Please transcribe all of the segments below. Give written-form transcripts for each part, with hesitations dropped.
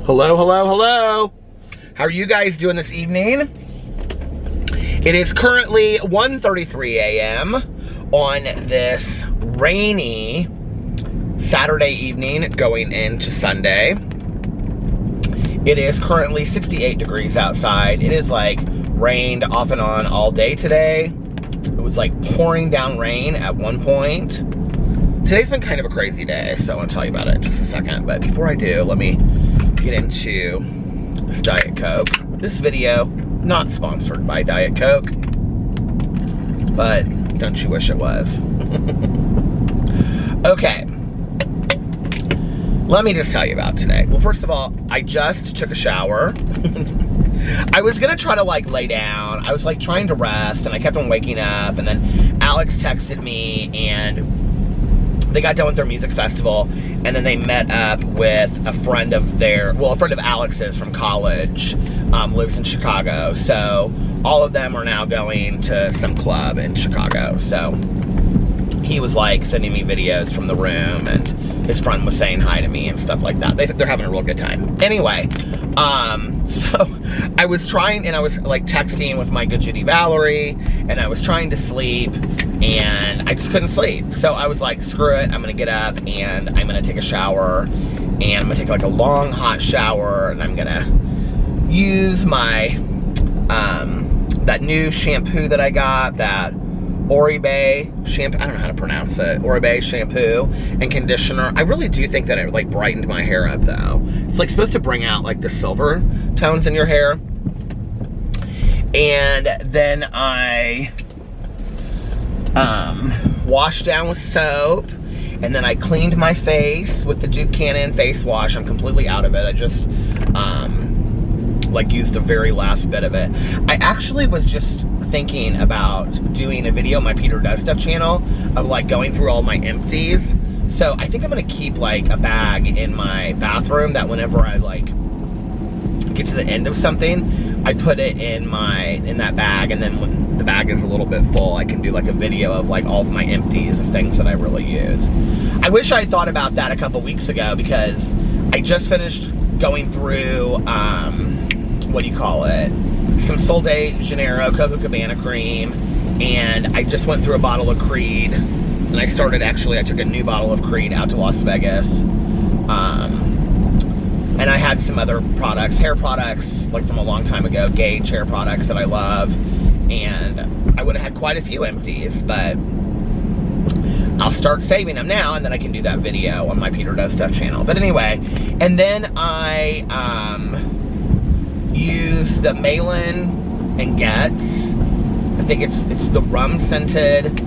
Hello, hello, hello. How are you guys doing this evening? It is currently 1:33 a.m. on this rainy Saturday evening going into Sunday. It is currently 68 degrees outside. It is like rained off and on all day today. It was like pouring down rain at one point. Today's been kind of a crazy day, so I want to tell you about it in just a second. But before I do, let me get into this Diet Coke. This video, not sponsored by Diet Coke, but don't you wish it was? Okay, let me just tell you about today. Well, first of all, I just took a shower. I was gonna try to like lay down. I was like trying to rest and I kept on waking up, and then Alex texted me and they got done with their music festival, and then they met up with a friend of their, well, a friend of Alex's from college, lives in Chicago. So all of them are now going to some club in Chicago. So he was like sending me videos from the room, and his friend was saying hi to me and stuff like that. They're having a real good time. Anyway, so I was trying, and I was like texting with my good Judy Valerie, and I was trying to sleep, and I just couldn't sleep. So I was like, screw it, I'm gonna get up and I'm gonna take a shower, and I'm gonna take like a long hot shower, and I'm gonna use my, that new shampoo that I got, that Oribe shampoo, I don't know how to pronounce it, Oribe shampoo and conditioner. I really do think that it like brightened my hair up though. It's like supposed to bring out like the silver tones in your hair. And then I washed down with soap, and then I cleaned my face with the Duke Cannon face wash. I'm completely out of it. I just like used the very last bit of it. I actually was just thinking about doing a video on my Peter Does Stuff channel of like going through all my empties. So I think I'm gonna keep like a bag in my bathroom that whenever I like get to the end of something, I put it in that bag, and then when the bag is a little bit full, I can do like a video of like all of my empties of things that I really use. I wish I had thought about that a couple weeks ago, because I just finished going through what do you call it? Some Sol de Janeiro Coco Cabana cream, and I just went through a bottle of Creed, and I took a new bottle of Creed out to Las Vegas, and I had some other products, hair products, like from a long time ago, Gauge hair products that I love, and I would have had quite a few empties, but I'll start saving them now, and then I can do that video on my Peter Does Stuff channel. But anyway, and then I use the Malin and Getz. I think it's the rum scented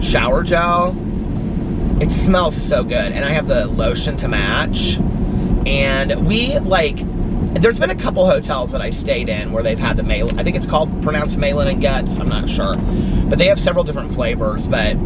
shower gel. It smells so good, and I have the lotion to match. And we like, there's been a couple hotels that I stayed in where they've had the Malin. I think it's pronounced Malin and Getz. I'm not sure, but they have several different flavors. But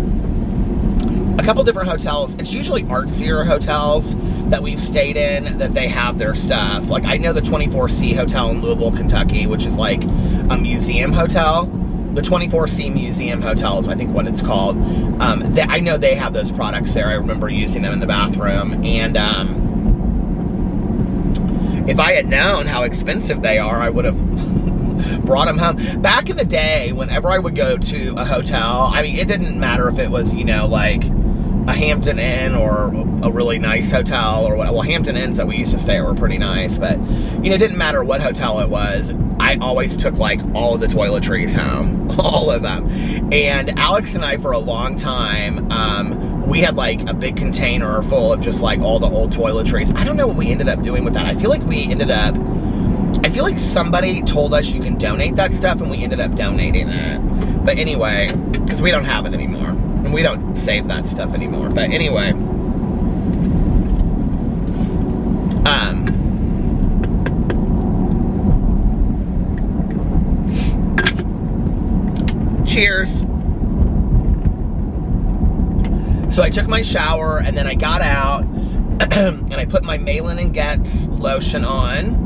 a couple different hotels. It's usually artsier hotels that we've stayed in that they have their stuff. Like I know the 24C Hotel in Louisville, Kentucky, which is like a museum hotel. The 24C Museum Hotel is I think what it's called. I know they have those products there. I remember using them in the bathroom. And if I had known how expensive they are, I would have brought them home. Back in the day, whenever I would go to a hotel, I mean, it didn't matter if it was, you know, like a Hampton Inn or a really nice hotel or what. Well, Hampton Inns that we used to stay at were pretty nice, but you know, it didn't matter what hotel it was. I always took like all of the toiletries home, all of them. And Alex and I, for a long time, we had like a big container full of just like all the old toiletries. I don't know what we ended up doing with that. I feel like somebody told us you can donate that stuff, and we ended up donating it. But anyway, because we don't have it anymore, and we don't save that stuff anymore. But anyway, cheers. So I took my shower, and then I got out and I put my Malin and Getz lotion on,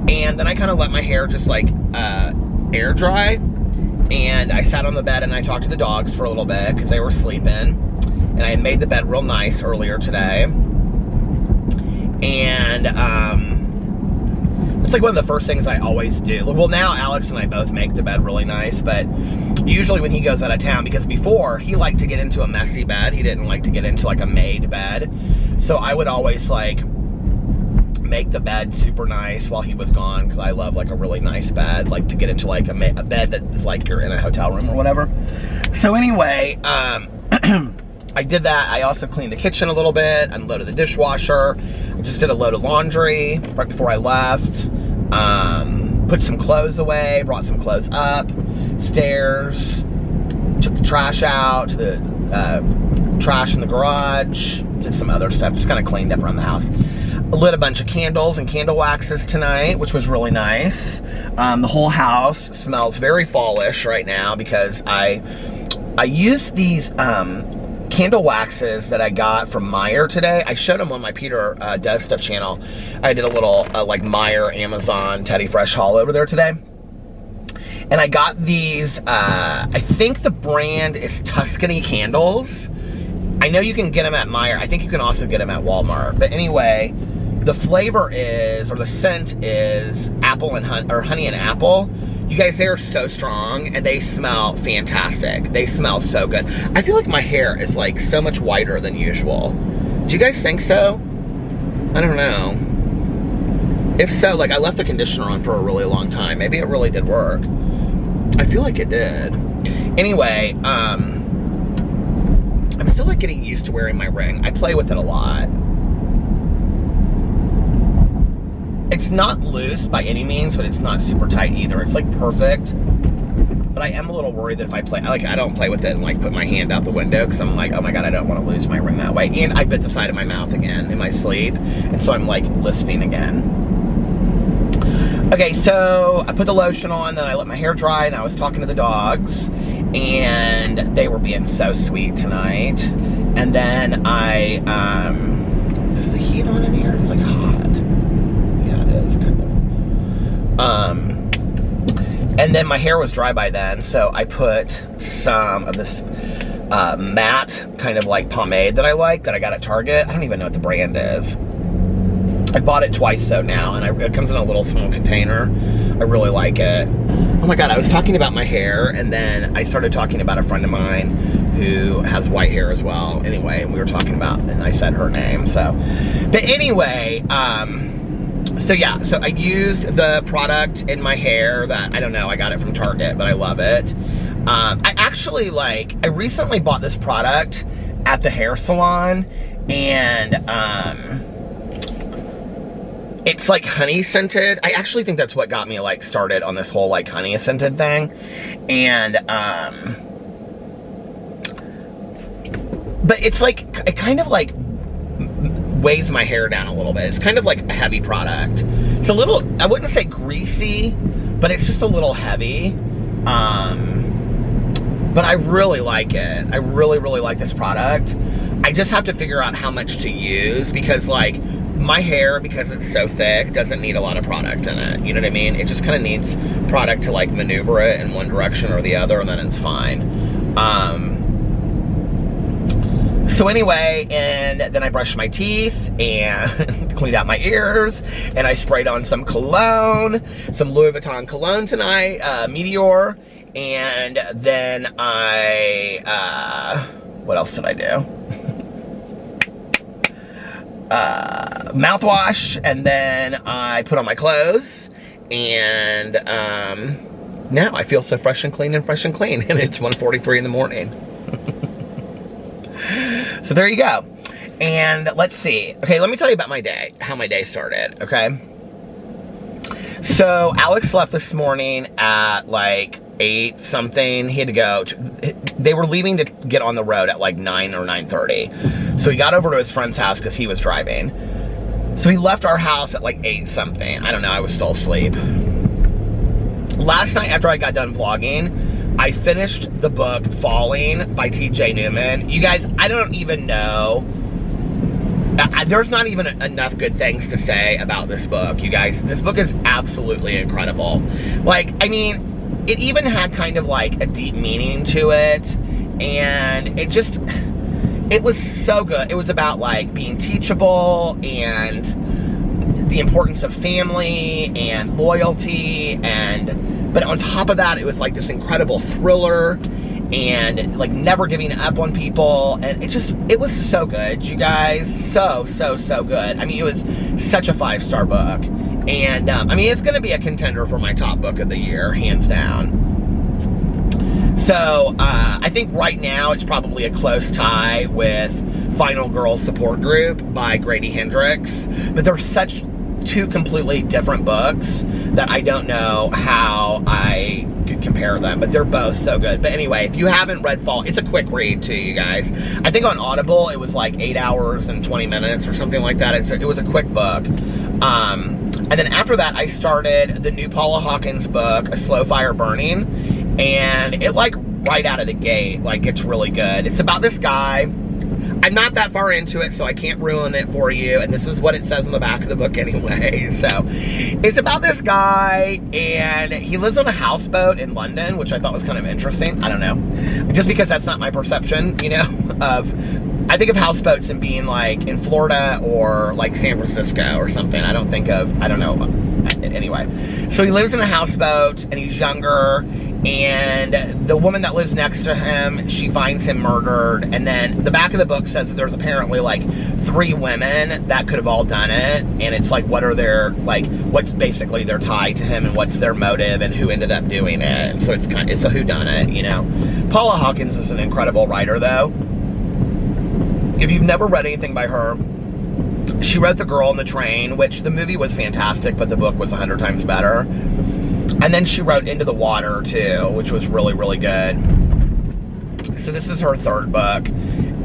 and then I kind of let my hair just like air dry, and I sat on the bed and I talked to the dogs for a little bit because they were sleeping, and I had made the bed real nice earlier today. And it's like one of the first things I always do. Well, now Alex and I both make the bed really nice, but usually when he goes out of town, because before he liked to get into a messy bed, he didn't like to get into like a made bed. So I would always like make the bed super nice while he was gone, because I love like a really nice bed, like to get into like a bed that is like you're in a hotel room or whatever. So anyway, I did that. I also cleaned the kitchen a little bit, unloaded the dishwasher, I just did a load of laundry right before I left, put some clothes away, brought some clothes up stairs, took the trash out, the trash in the garage, did some other stuff, just kind of cleaned up around the house. Lit a bunch of candles and candle waxes tonight, which was really nice. The whole house smells very fallish right now because I used these candle waxes that I got from Meyer today. I showed them on my Peter Does Stuff channel. I did a little like Meyer Amazon Teddy Fresh haul over there today. And I got these, I think the brand is Tuscany Candles. I know you can get them at Meyer. I think you can also get them at Walmart. But anyway, the flavor is, or the scent is apple and honey and apple. You guys, they are so strong and they smell fantastic. They smell so good. I feel like my hair is like so much whiter than usual. Do you guys think so? I don't know. If so, like I left the conditioner on for a really long time. Maybe it really did work. I feel like it did. Anyway, I'm still like getting used to wearing my ring. I play with it a lot. It's not loose by any means, but it's not super tight either. It's like perfect. But I am a little worried that if I play, like I don't play with it and like put my hand out the window because I'm like, oh my God, I don't want to lose my ring that way. And I bit the side of my mouth again in my sleep. And so I'm like lisping again. Okay, so I put the lotion on, then I let my hair dry, and I was talking to the dogs, and they were being so sweet tonight. And then does the heat on in here? It's like hot. Yeah, it is, kind of. And then my hair was dry by then, so I put some of this matte kind of like pomade that I like, that I got at Target. I don't even know what the brand is. I bought it twice though now, and it comes in a little small container. I really like it. Oh my God, I was talking about my hair, and then I started talking about a friend of mine who has white hair as well. Anyway, we were talking about, and I said her name, so. But anyway, so yeah, so I used the product in my hair that, I don't know, I got it from Target, but I love it. I actually I recently bought this product at the hair salon, and it's like honey scented. I actually think that's what got me like started on this whole like honey scented thing. And but it's like, it kind of like weighs my hair down a little bit. It's kind of like a heavy product. It's a little, I wouldn't say greasy, but it's just a little heavy. But I really like it. I really, really like this product. I just have to figure out how much to use, because like my hair, because it's so thick, doesn't need a lot of product in it. You know what I mean? It just kind of needs product to like maneuver it in one direction or the other, and then it's fine. So anyway, and then I brushed my teeth and cleaned out my ears, and I sprayed on some cologne, some Louis Vuitton cologne tonight, Meteor, and then what else did I do? Mouthwash, and then I put on my clothes, and now I feel so fresh and clean, and it's 1:43 in the morning. So there you go. And let's see. Okay, let me tell you about my day, how my day started, okay? So Alex left this morning at like 8 something. He had to go. They were leaving to get on the road at like 9 or 9:30. So he got over to his friend's house because he was driving. So he left our house at like 8 something. I don't know, I was still asleep. Last night after I got done vlogging, I finished the book Falling by T.J. Newman. You guys, I don't even know. There's not even enough good things to say about this book, you guys. This book is absolutely incredible. Like, I mean, it even had kind of like a deep meaning to it. And it was so good. It was about like being teachable, and the importance of family and loyalty, but on top of that, it was like this incredible thriller and like never giving up on people, and it was so good, you guys. So good. I mean, it was such a 5-star book, and I mean, it's gonna be a contender for my top book of the year, hands down. So I think right now it's probably a close tie with Final Girls Support Group by Grady Hendrix, but they're such two completely different books that I don't know how I could compare them, but they're both so good. But anyway, if you haven't read Fall, it's a quick read too, you guys. I think on Audible it was like 8 hours and 20 minutes or something like that. It was a quick book. And then after that, I started the new Paula Hawkins book, A Slow Fire Burning, and it like right out of the gate, like it's really good. It's about this guy. I'm not that far into it, so I can't ruin it for you, and this is what it says on the back of the book anyway. So, it's about this guy, and he lives on a houseboat in London, which I thought was kind of interesting. I don't know. Just because that's not my perception, you know, I think of houseboats and being like in Florida or like San Francisco or something. I don't know. Anyway, so he lives in a houseboat, and he's younger, and the woman that lives next to him, she finds him murdered, and then the back of the book says that there's apparently like 3 women that could have all done it, and it's like what are their, like, what's basically their tie to him, and what's their motive, and who ended up doing it. And so it's a whodunit, you know. Paula Hawkins is an incredible writer, though. If you've never read anything by her, she wrote The Girl on the Train, which the movie was fantastic, but the book was 100 times better. And then she wrote Into the Water, too, which was really, really good. So this is her 3rd book,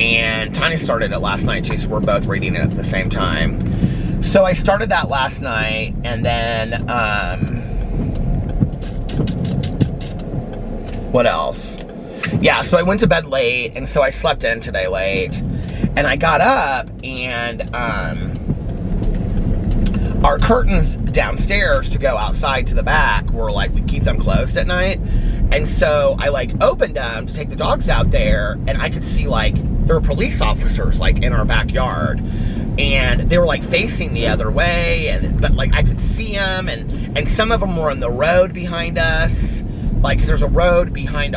and Tanya started it last night, too, so we're both reading it at the same time. So I started that last night, and then, what else? Yeah, so I went to bed late, and so I slept in today late. And I got up, and our curtains downstairs to go outside to the back were like, we keep them closed at night. And so I like opened them to take the dogs out there, and I could see like there were police officers like in our backyard, and they were like facing the other way, but like I could see them, and some of them were on the road behind us. Like, cause there's a road behind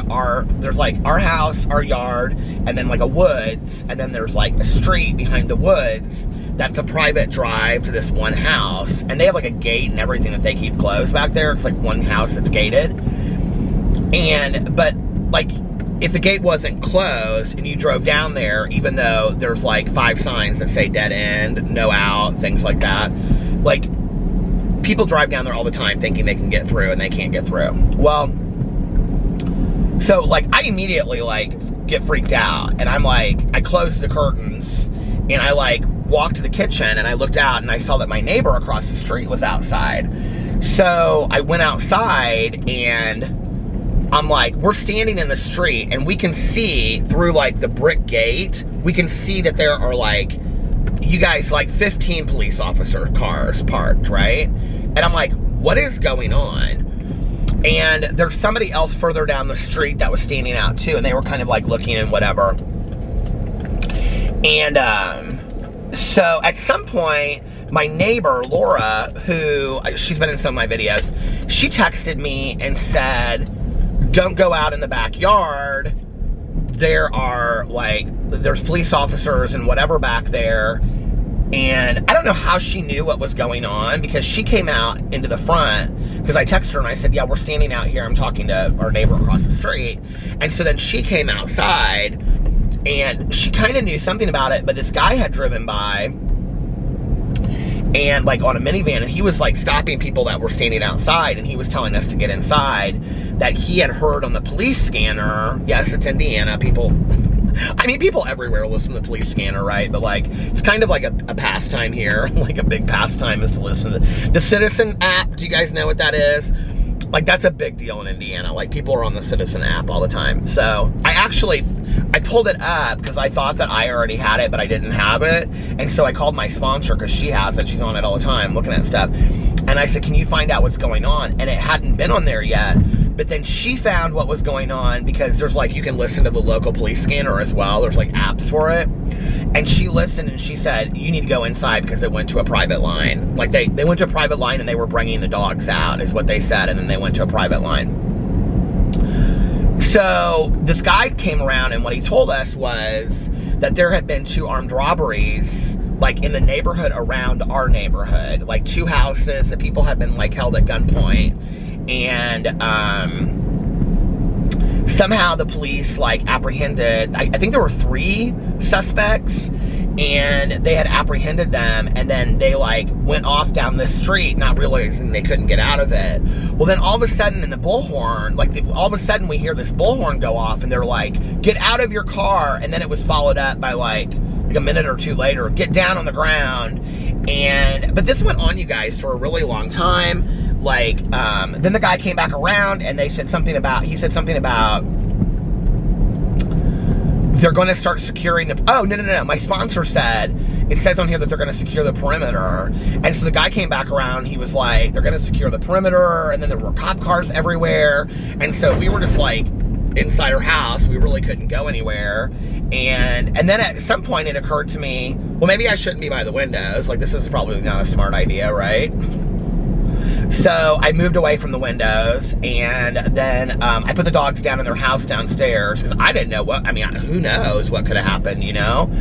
there's like our house, our yard, and then like a woods, and then there's like a street behind the woods that's a private drive to this one house, and they have like a gate and everything that they keep closed back there. It's like one house that's gated, but like if the gate wasn't closed and you drove down there, even though there's like 5 signs that say dead end, no out, things like that, like people drive down there all the time thinking they can get through, and they can't get through. Well, so like I immediately like get freaked out, and I'm like, I closed the curtains, and I like walked to the kitchen, and I looked out, and I saw that my neighbor across the street was outside. So I went outside, and I'm like, we're standing in the street, and we can see through like the brick gate, we can see that there are like, you guys, like 15 police officer cars parked, right? And I'm like, what is going on? And there's somebody else further down the street that was standing out too, and they were kind of like looking and whatever. And so at some point, my neighbor, Laura, who, she's been in some of my videos, she texted me and said, don't go out in the backyard. There are like, there's police officers and whatever back there. And I don't know how she knew what was going on, because she came out into the front, because I texted her and I said, yeah, we're standing out here, I'm talking to our neighbor across the street. And so then she came outside, and she kind of knew something about it, but this guy had driven by, and like on a minivan, and he was like stopping people that were standing outside, and he was telling us to get inside, that he had heard on the police scanner, yes, it's Indiana, people everywhere listen to the police scanner, right? But like, it's kind of like a pastime here. Like a big pastime is to listen to the Citizen app. Do you guys know what that is? Like, that's a big deal in Indiana. Like, people are on the Citizen app all the time. So I pulled it up because I thought that I already had it, but I didn't have it. And so I called my sponsor, because she has it. She's on it all the time looking at stuff. And I said, can you find out what's going on? And it hadn't been on there yet. But then she found what was going on, because there's like, you can listen to the local police scanner as well. There's like apps for it. And she listened and she said, you need to go inside because it went to a private line. Like they went to a private line and they were bringing the dogs out is what they said. And then they went to a private line. So this guy came around and what he told us was that there had been 2 armed robberies like in the neighborhood around our neighborhood, like 2 houses that people had been like held at gunpoint. And somehow the police like apprehended, I think there were 3 suspects, and they had apprehended them, and then they like went off down the street not realizing they couldn't get out of it. Well, then all of a sudden in the bullhorn, like all of a sudden we hear this bullhorn go off and they're like, get out of your car. And then it was followed up by like a minute or 2 later, get down on the ground. But this went on, you guys, for a really long time. Like, then the guy came back around and he said something about, they're going to start securing the, oh, no. My sponsor said, it says on here that they're going to secure the perimeter. And so the guy came back around, he was like, they're going to secure the perimeter, and then there were cop cars everywhere. And so we were just like inside our house, we really couldn't go anywhere. And then at some point it occurred to me, well, maybe I shouldn't be by the windows. Like, this is probably not a smart idea, right? So I moved away from the windows, and then I put the dogs down in their house downstairs because I didn't know who knows what could have happened, you know?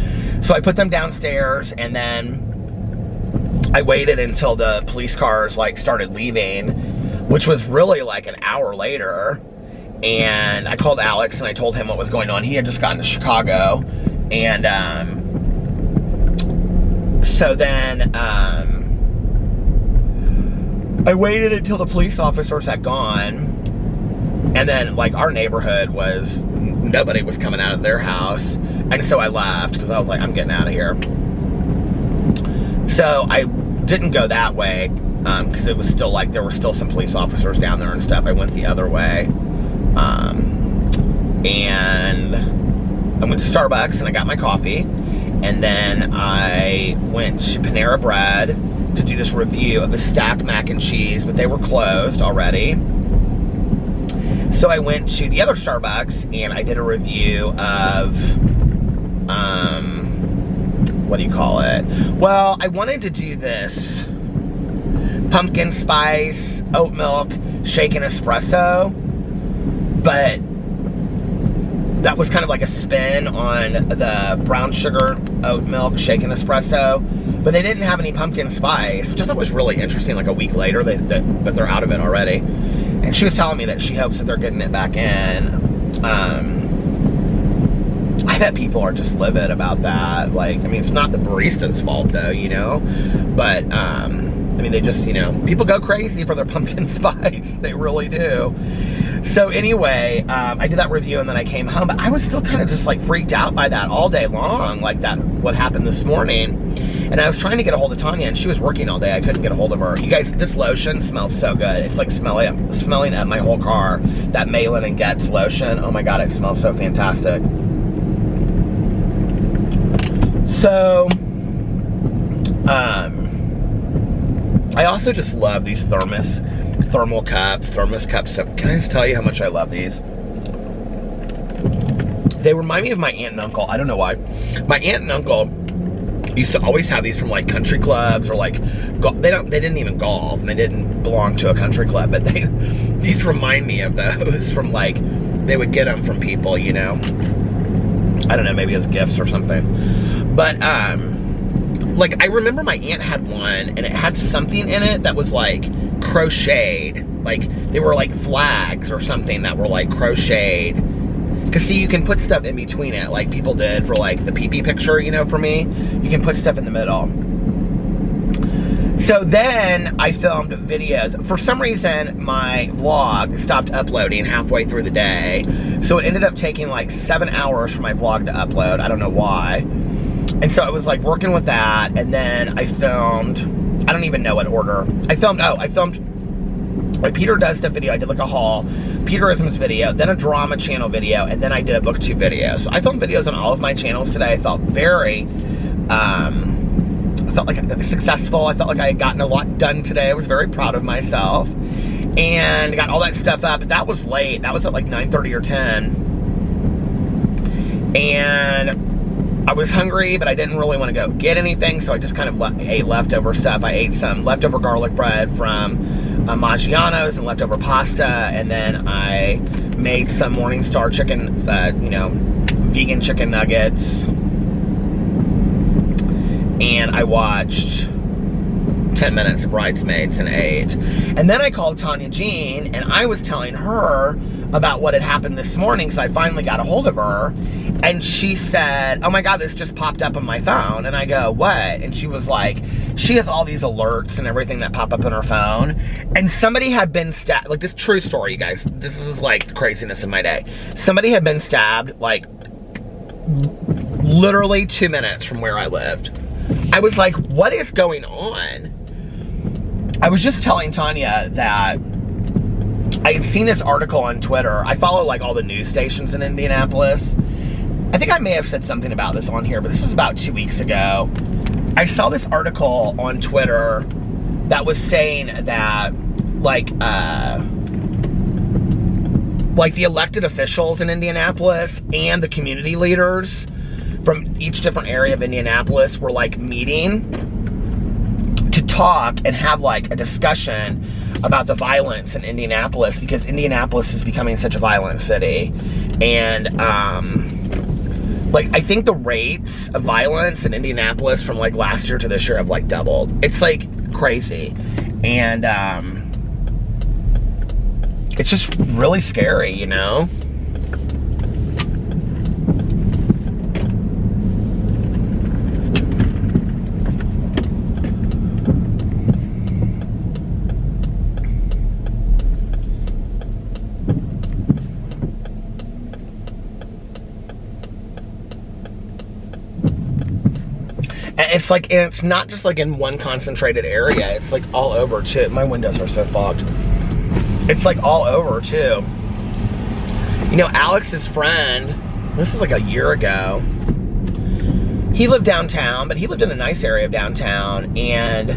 So I put them downstairs, and then I waited until the police cars like started leaving, which was really like an hour later. And I called Alex and I told him what was going on. He had just gotten to Chicago. And so then I waited until the police officers had gone, and then like our neighborhood was, nobody was coming out of their house, and so I left because I was like, I'm getting out of here. So I didn't go that way because it was still like, there were still some police officers down there and stuff. I went the other way, and I went to Starbucks and I got my coffee, and then I went to Panera Bread to do this review of the Stack mac and cheese, but they were closed already. So I went to the other Starbucks and I did a review of, what do you call it? Well, I wanted to do this pumpkin spice oat milk shaken espresso, but that was kind of like a spin on the brown sugar oat milk shaken espresso. But they didn't have any pumpkin spice, which I thought was really interesting. Like a week later, but they're out of it already. And she was telling me that she hopes that they're getting it back in. I bet people are just livid about that. Like, I mean, it's not the barista's fault though, you know? But, I mean, they just, you know, people go crazy for their pumpkin spice. They really do. So anyway, I did that review and then I came home, but I was still kind of just like freaked out by that all day long, like that, what happened this morning. And I was trying to get a hold of Tanya and she was working all day. I couldn't get a hold of her. You guys, this lotion smells so good. It's like smelling up my whole car. That Malin and Getz lotion. Oh my God, it smells so fantastic. So, I also just love these thermal cups, thermos cups. Can I just tell you how much I love these? They remind me of my aunt and uncle. I don't know why. My aunt and uncle used to always have these from like country clubs, or like, they didn't even golf and they didn't belong to a country club, but these remind me of those from like, they would get them from people, you know? I don't know, maybe as gifts or something. But, like, I remember my aunt had one, and it had something in it that was, like, crocheted. Like, they were, like, flags or something that were, like, crocheted. Because, see, you can put stuff in between it, like people did for, like, the pee-pee picture, you know, for me. You can put stuff in the middle. So then I filmed videos. For some reason, my vlog stopped uploading halfway through the day. So it ended up taking, like, 7 hours for my vlog to upload. I don't know why. And so I was like working with that, and then I filmed, I don't even know what order. I filmed like Peter Does Stuff video. I did like a haul, Peterisms video, then a drama channel video, and then I did a booktube video. So I filmed videos on all of my channels today. I felt very, I felt like successful. I felt like I had gotten a lot done today. I was very proud of myself. And got all that stuff up. But that was late. That was at like 9:30 or 10. And I was hungry, but I didn't really want to go get anything, so I just kind of ate leftover stuff. I ate some leftover garlic bread from Maggiano's and leftover pasta, and then I made some Morningstar chicken, vegan chicken nuggets, and I watched 10 minutes of Bridesmaids and ate. And then I called Tanya Jean, and I was telling her about what had happened this morning, so I finally got a hold of her, and she said, oh my God, this just popped up on my phone. And I go, what? And she was like, she has all these alerts and everything that pop up on her phone, and somebody had been stabbed, like, this true story, you guys, this is like the craziness of my day. Somebody had been stabbed, like, literally 2 minutes from where I lived. I was like, what is going on? I was just telling Tanya that I had seen this article on Twitter. I follow like all the news stations in Indianapolis. I think I may have said something about this on here, but this was about 2 weeks ago. I saw this article on Twitter that was saying that like the elected officials in Indianapolis and the community leaders from each different area of Indianapolis were like meeting to talk and have like a discussion about the violence in Indianapolis, because Indianapolis is becoming such a violent city. And like, I think the rates of violence in Indianapolis from like last year to this year have like doubled. It's like crazy. And it's just really scary, you know? It's like, and it's not just like in one concentrated area. It's like all over too. My windows are so fogged. It's like all over too. You know, Alex's friend, this was like a year ago, he lived downtown, but he lived in a nice area of downtown, and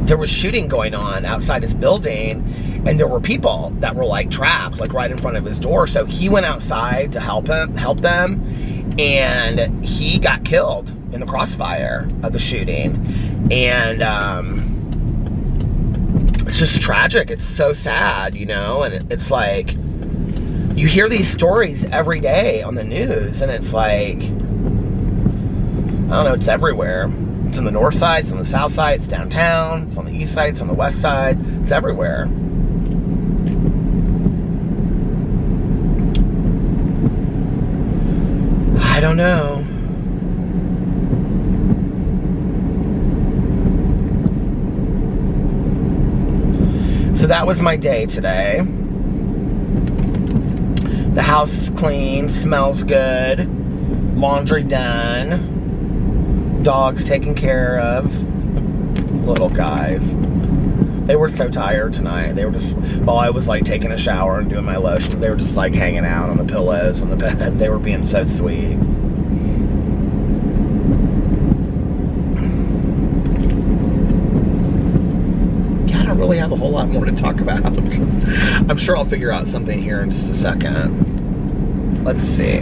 there was shooting going on outside his building, and there were people that were like trapped, like right in front of his door. So he went outside to help them, and he got killed in the crossfire of the shooting. And it's just tragic. It's so sad, you know? And it's like, you hear these stories every day on the news, and it's like, I don't know, it's everywhere. It's on the north side, it's on the south side, it's downtown, it's on the east side, it's on the west side, it's everywhere. I don't know. So that was my day today. The house is clean, smells good, laundry done, dogs taken care of, little guys. They were so tired tonight. They were just, while I was like taking a shower and doing my lotion, they were just like hanging out on the pillows on the bed. They were being so sweet. God, I don't really have a whole lot more to talk about. I'm sure I'll figure out something here in just a second. Let's see.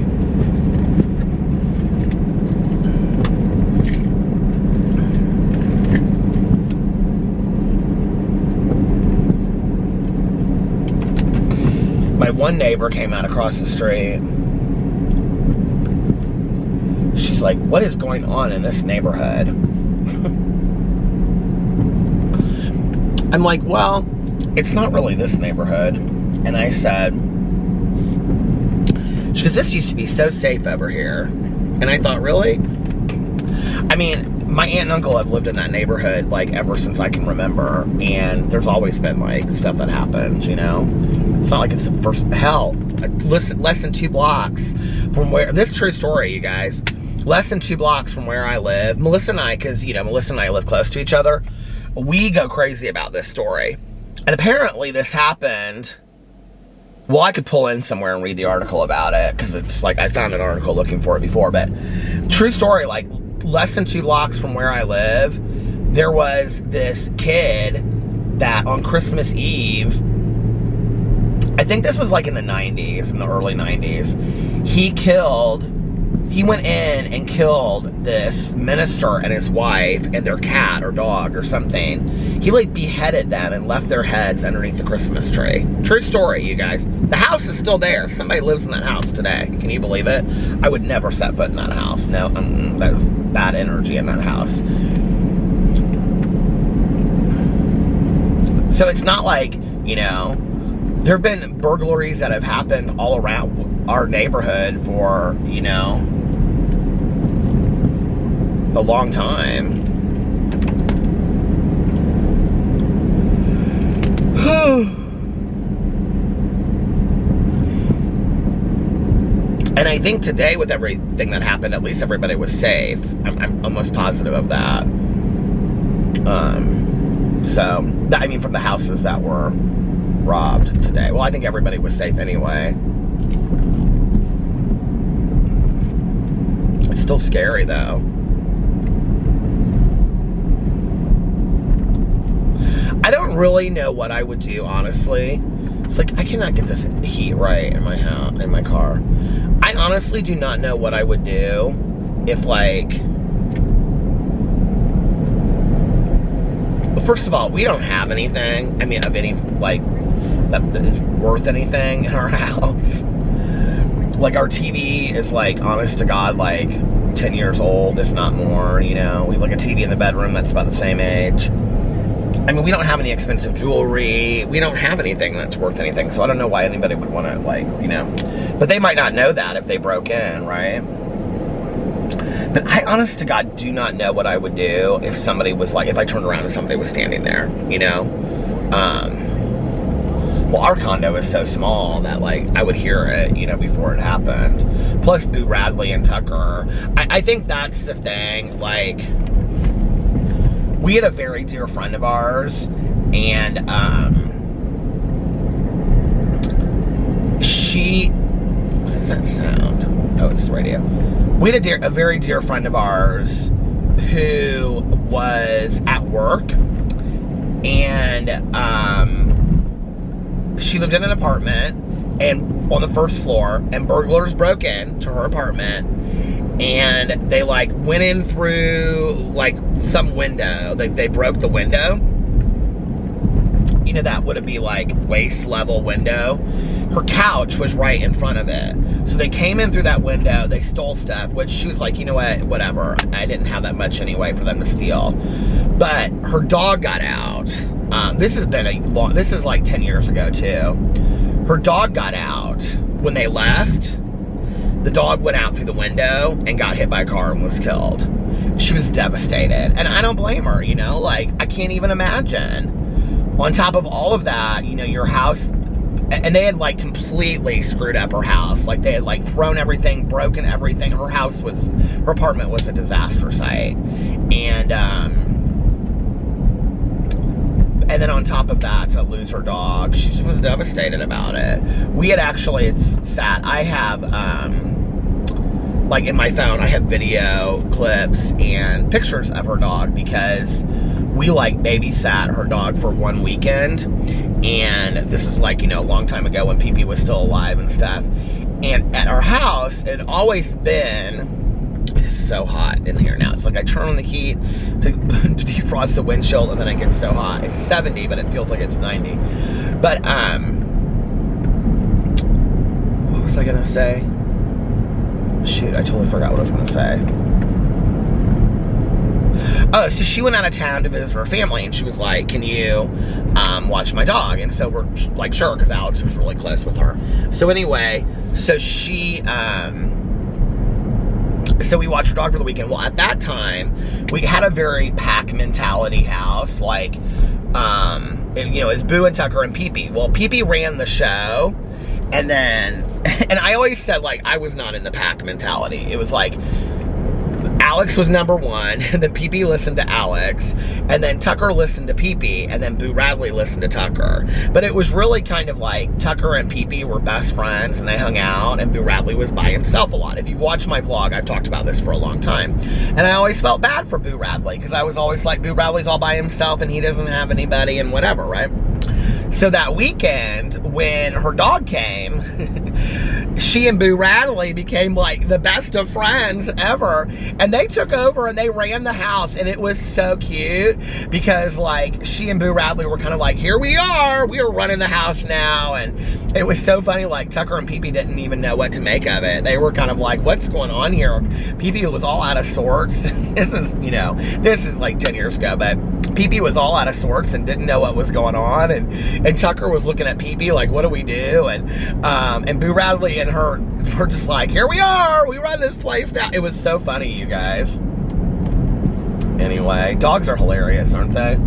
My one neighbor came out across the street. She's like, what is going on in this neighborhood? I'm like, well, it's not really this neighborhood. And I said, she goes, this used to be so safe over here. And I thought, really? I mean, my aunt and uncle have lived in that neighborhood like ever since I can remember. And there's always been like stuff that happens, you know? It's not like it's the first, hell, less than 2 blocks from where, this is a true story, you guys. Less than 2 blocks from where I live, Melissa and I, because, you know, Melissa and I live close to each other, we go crazy about this story. And apparently this happened, well, I could pull in somewhere and read the article about it, because it's like, I found an article looking for it before, but true story, like, less than 2 blocks from where I live, there was this kid that on Christmas Eve, I think this was like in the 90s, in the early 90s. He went in and killed this minister and his wife and their cat or dog or something. He like beheaded them and left their heads underneath the Christmas tree. True story, you guys. The house is still there. Somebody lives in that house today. Can you believe it? I would never set foot in that house. No, there's bad energy in that house. So it's not like, you know, there have been burglaries that have happened all around our neighborhood for, you know, a long time. And I think today with everything that happened, at least everybody was safe. I'm almost positive of that. I mean, from the houses that were robbed today. Well, I think everybody was safe anyway. It's still scary though. I don't really know what I would do, honestly. It's like, I cannot get this heat right in my house, in my car. I honestly do not know what I would do if, like, well, first of all, we don't have anything, I mean, of any, like, that is worth anything in our house. Like, our TV is, like, honest to God, like, 10 years old, if not more, you know. We have, like, a TV in the bedroom that's about the same age. I mean, we don't have any expensive jewelry. We don't have anything that's worth anything. So I don't know why anybody would want to, like, you know. But they might not know that if they broke in, right? But I, honest to God, do not know what I would do if somebody was, like, if I turned around and somebody was standing there, you know? Well, our condo is so small that, like, I would hear it, you know, before it happened. Plus, Boo Radley and Tucker. I think that's the thing, like, we had a very dear friend of ours, and what does that sound? Oh, it's the radio. We had a very dear friend of ours who was at work, and she lived in an apartment and on the first floor, and burglars broke into her apartment. And they, like, went in through, like, some window. They broke the window. You know, that would be, like, waist-level window. Her couch was right in front of it. So they came in through that window. They stole stuff, which she was like, you know what, whatever. I didn't have that much anyway for them to steal. But her dog got out. This is like 10 years ago, too. Her dog got out when they left. The dog went out through the window and got hit by a car and was killed. She was devastated. And I don't blame her, you know? Like, I can't even imagine. On top of all of that, you know, your house... And they had, like, completely screwed up her house. Like, they had, like, thrown everything, broken everything. Her apartment was a disaster site. And then on top of that, to lose her dog, she was devastated about it. We had actually, it's sad, I have, like, in my phone, I have video clips and pictures of her dog because we, like, babysat her dog for one weekend. And this is, like, you know, a long time ago when Pee-Pee was still alive and stuff. And at our house, it had always been... It's so hot in here now. It's like I turn on the heat to defrost the windshield and then it gets so hot. It's 70, but it feels like it's 90. But, what was I gonna say? Shoot, I totally forgot what I was gonna say. Oh, so she went out of town to visit her family, and she was like, can you watch my dog? And so we're like, sure, because Alex was really close with her. So anyway, so she, so we watched her dog for the weekend. Well, at that time, we had a very pack mentality house, like, you know, it's Boo and Tucker and Pee-Pee. Well, Pee-Pee ran the show, and then, and I always said, like, I was not in the pack mentality. It was like, Alex was number one, and then Pee-Pee listened to Alex, and then Tucker listened to Pee-Pee, and then Boo Radley listened to Tucker. But it was really kind of like Tucker and Pee-Pee were best friends, and they hung out, and Boo Radley was by himself a lot. If you've watched my vlog, I've talked about this for a long time. And I always felt bad for Boo Radley, because I was always like, Boo Radley's all by himself, and he doesn't have anybody, and whatever, right? So that weekend, when her dog came, she and Boo Radley became like the best of friends ever. And they took over and they ran the house. And it was so cute because like she and Boo Radley were kind of like, here we are running the house now. And it was so funny, like Tucker and Pee-Pee didn't even know what to make of it. They were kind of like, what's going on here? Pee-Pee was all out of sorts. This is, you know, this is like 10 years ago, but Pee-Pee was all out of sorts and didn't know what was going on. And Tucker was looking at Pee-Pee like, what do we do? And Boo Radley and her were just like, here we are, we run this place now. It was so funny, you guys. Anyway, dogs are hilarious, aren't they?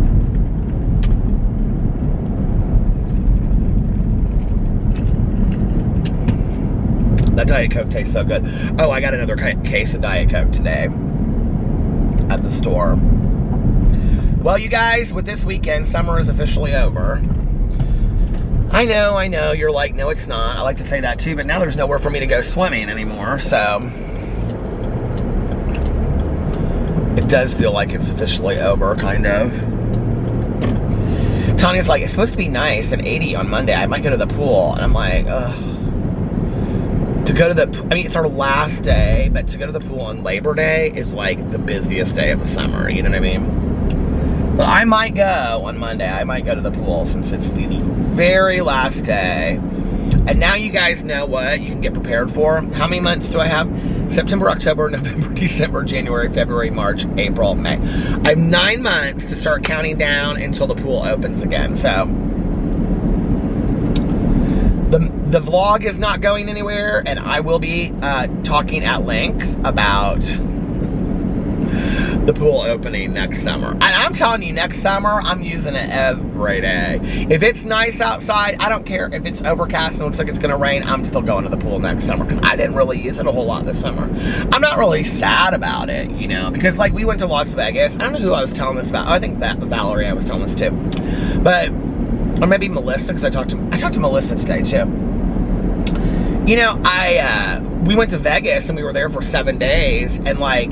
That Diet Coke tastes so good. Oh, I got another case of Diet Coke today at the store. Well, you guys, with this weekend, summer is officially over. I know, you're like, no, it's not. I like to say that too, but now there's nowhere for me to go swimming anymore, so it does feel like it's officially over, kind of. Tanya's like, it's supposed to be nice and 80 on Monday. I might go to the pool. And I'm like, ugh. To go to the, I mean, it's our last day, but to go to the pool on Labor Day is like the busiest day of the summer, you know what I mean? But I might go on Monday. I might go to the pool since it's the very last day. And now you guys know what you can get prepared for. How many months do I have? September, October, November, December, January, February, March, April, May. I have 9 months to start counting down until the pool opens again. So the vlog is not going anywhere, and I will be talking at length about the pool opening next summer. And I'm telling you, next summer, I'm using it every day. If it's nice outside, I don't care if it's overcast and looks like it's gonna rain, I'm still going to the pool next summer, because I didn't really use it a whole lot this summer. I'm not really sad about it, you know, because like we went to Las Vegas. I don't know who I was telling this about. I think that Valerie I was telling this to. But, or maybe Melissa, because I talked to Melissa today too. You know, we went to Vegas and we were there for 7 days, and like,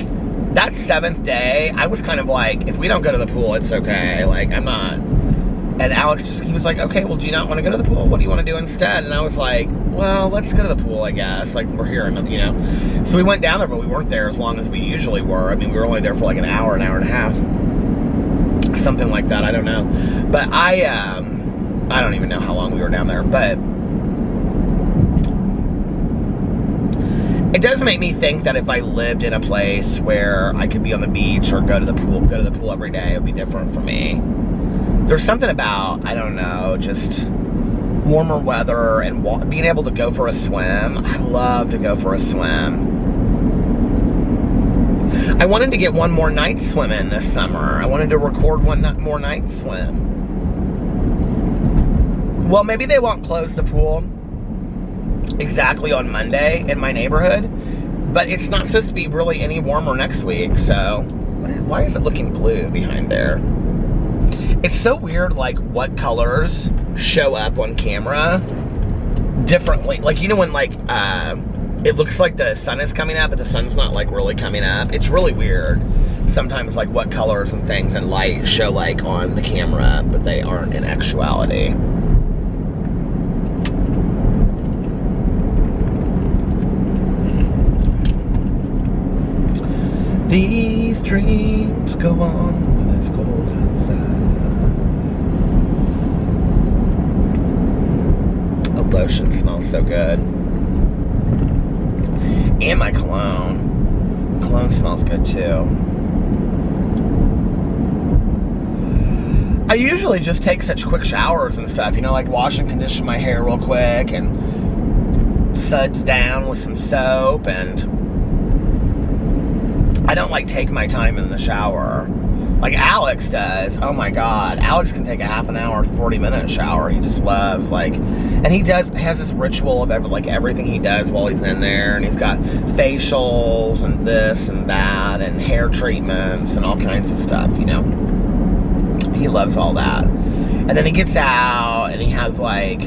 that 7th day, I was kind of like, if we don't go to the pool, it's okay. Like, I'm not. And Alex he was like, okay, well, do you not want to go to the pool? What do you want to do instead? And I was like, well, let's go to the pool, I guess. Like, we're here, you know. So we went down there, but we weren't there as long as we usually were. I mean, we were only there for like an hour and a half. Something like that, I don't know. But I don't even know how long we were down there, but it does make me think that if I lived in a place where I could be on the beach or go to the pool every day, it would be different for me. There's something about, I don't know, just warmer weather and being able to go for a swim. I love to go for a swim. I wanted to get one more night swim in this summer. I wanted to record one more night swim. Well, maybe they won't close the pool exactly on Monday in my neighborhood, but it's not supposed to be really any warmer next week, so why is it looking blue behind there? It's so weird, like, what colors show up on camera differently. Like, you know when, like, it looks like the sun is coming up, but the sun's not, like, really coming up? It's really weird. Sometimes, like, what colors and things and light show, like, on the camera, but they aren't in actuality. These dreams go on when it's cold outside. Oh, lotion smells so good. And my cologne. Cologne smells good too. I usually just take such quick showers and stuff, you know, like wash and condition my hair real quick and suds down with some soap, and I don't like take my time in the shower like Alex does. Oh my God, Alex can take a half an hour, 40-minute shower. He just loves, like, and he has this ritual of everything he does while he's in there, and he's got facials and this and that and hair treatments and all kinds of stuff, you know. He loves all that. And then he gets out and he has like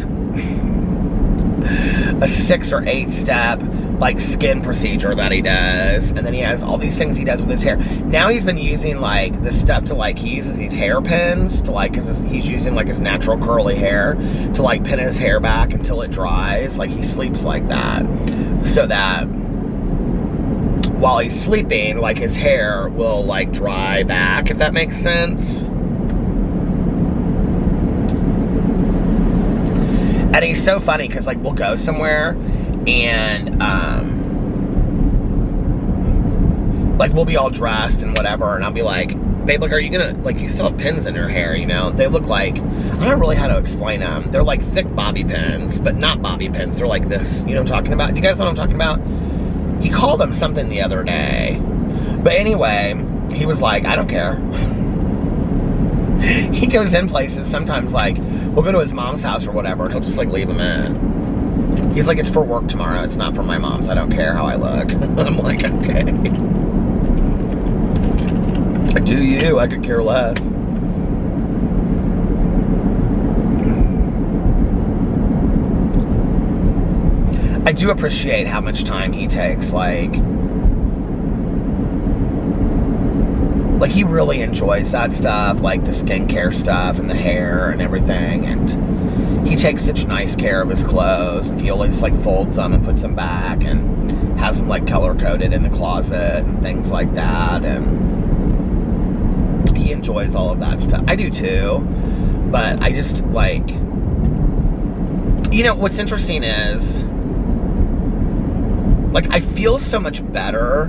a 6 or 8 step like skin procedure that he does, and then he has all these things he does with his hair. Now he's been using like this stuff to like, he uses these hairpins to like, cause he's using like his natural curly hair to like pin his hair back until it dries. Like he sleeps like that, so that while he's sleeping, like his hair will like dry back, if that makes sense. And he's so funny because like we'll go somewhere and like we'll be all dressed and whatever, and I'll be like, babe, like, are you gonna, like, you still have pins in your hair, you know? They look like, I don't know really how to explain them. They're like thick bobby pins, but not bobby pins. They're like this, you know what I'm talking about? Do you guys know what I'm talking about? He called them something the other day. But anyway, he was like, I don't care. He goes in places sometimes, like, we'll go to his mom's house or whatever, and he'll just like leave them in. He's like, it's for work tomorrow, it's not for my mom's, I don't care how I look. I'm like, okay. Do you, I could care less. I do appreciate how much time he takes, like he really enjoys that stuff, like the skincare stuff and the hair and everything, and he takes such nice care of his clothes, and he always like folds them and puts them back and has them like color coded in the closet and things like that, and he enjoys all of that stuff. I do too, but I just like, you know, what's interesting is like I feel so much better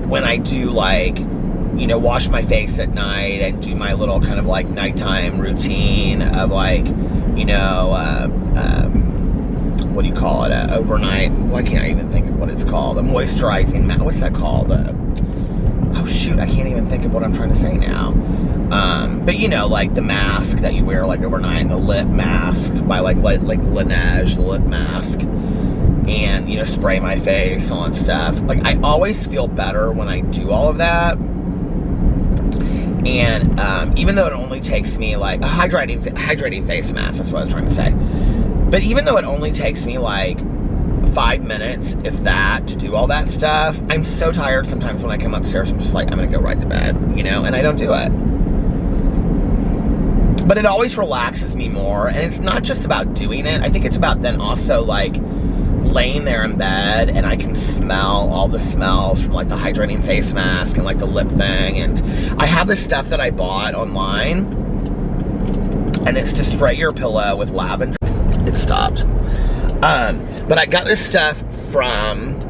when I do like, you know, wash my face at night and do my little kind of like nighttime routine of like, you know, what do you call it? Overnight, why can't I even think of what it's called? A moisturizing mask. What's that called? Oh shoot, I can't even think of what I'm trying to say now. But you know, like the mask that you wear like overnight, the lip mask by like Laneige, the lip mask. And, you know, spray my face on stuff. Like, I always feel better when I do all of that. And even though it only takes me like a hydrating face mask, that's what I was trying to say. But even though it only takes me like 5 minutes, if that, to do all that stuff, I'm so tired sometimes when I come upstairs. I'm just like, I'm gonna go right to bed, you know, and I don't do it. But it always relaxes me more, and it's not just about doing it. I think it's about then also like laying there in bed, and I can smell all the smells from like the hydrating face mask and like the lip thing. And I have this stuff that I bought online, and it's to spray your pillow with lavender. It stopped. But I got this stuff from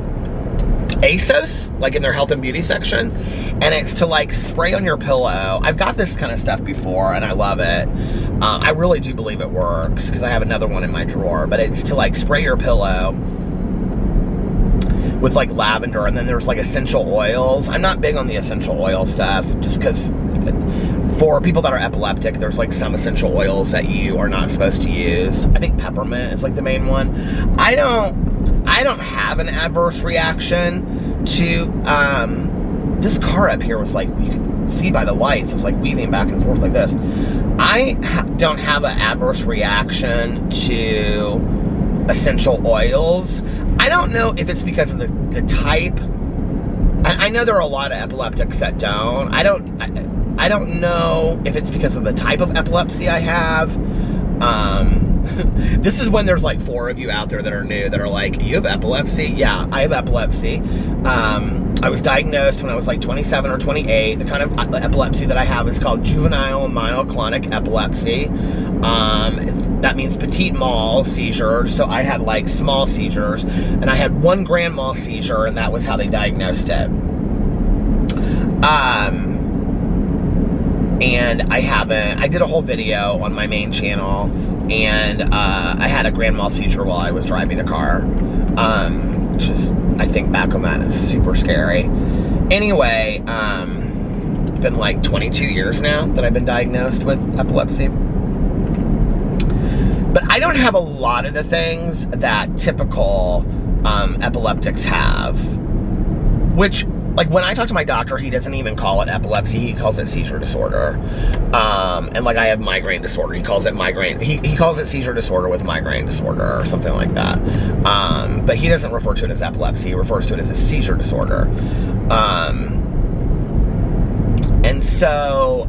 ASOS, like in their health and beauty section, and it's to like spray on your pillow. I've got this kind of stuff before and I love it. I really do believe it works because I have another one in my drawer, but it's to like spray your pillow with like lavender, and then there's like essential oils. I'm not big on the essential oil stuff just because for people that are epileptic, there's like some essential oils that you are not supposed to use. I think peppermint is like the main one. I don't have an adverse reaction to, this car up here was like, you can see by the lights, it was like weaving back and forth like this. I don't have an adverse reaction to essential oils. I don't know if it's because of the type. I know there are a lot of epileptics that don't. I don't know if it's because of the type of epilepsy I have. This is when there's like 4 of you out there that are new that are like, you have epilepsy? Yeah, I have epilepsy. I was diagnosed when I was like 27 or 28. The kind of epilepsy that I have is called juvenile myoclonic epilepsy. That means petit mal seizures. So I had like small seizures, and I had 1 grand mal seizure, and that was how they diagnosed it. And I did a whole video on my main channel, and I had a grand mal seizure while I was driving a car, which is, I think back on that, is super scary. Anyway, it's been like 22 years now that I've been diagnosed with epilepsy. But I don't have a lot of the things that typical epileptics have, which like when I talk to my doctor, he doesn't even call it epilepsy. He calls it seizure disorder. And like I have migraine disorder. He calls it migraine. He calls it seizure disorder with migraine disorder or something like that. But he doesn't refer to it as epilepsy. He refers to it as a seizure disorder. And so,